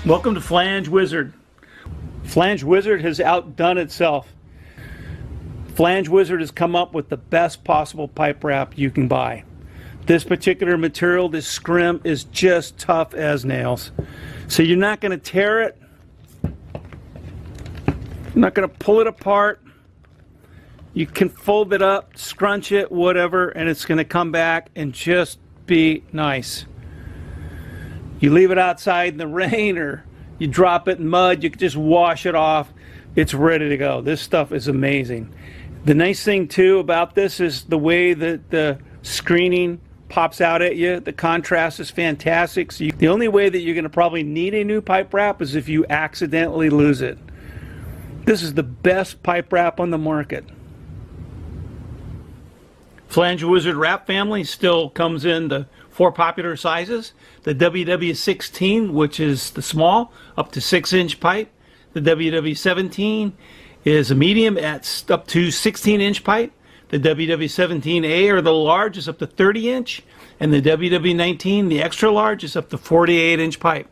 Welcome to Flange Wizard. Flange Wizard has outdone itself. Flange Wizard has come up with the best possible pipe wrap you can buy. This particular material, this scrim, is just tough as nails. So you're not going to tear it. You're not going to pull it apart. You can fold it up, scrunch it, whatever, and it's going to come back and just be nice. You leave it outside in the rain or you drop it in mud, you can just wash it off. It's ready to go. This stuff is amazing. The nice thing too about this is the way that the screening pops out at you. The contrast is fantastic. So the only way that you're going to probably need a new pipe wrap is if you accidentally lose it. This is the best pipe wrap on the market. Flange Wizard wrap family still comes in the 4 popular sizes. The WW-16, which is the small, up to 6-inch pipe. The WW-17 is a medium at up to 16-inch pipe. The WW-17A, or the large, is up to 30-inch. And the WW-19, the extra large, is up to 48-inch pipe.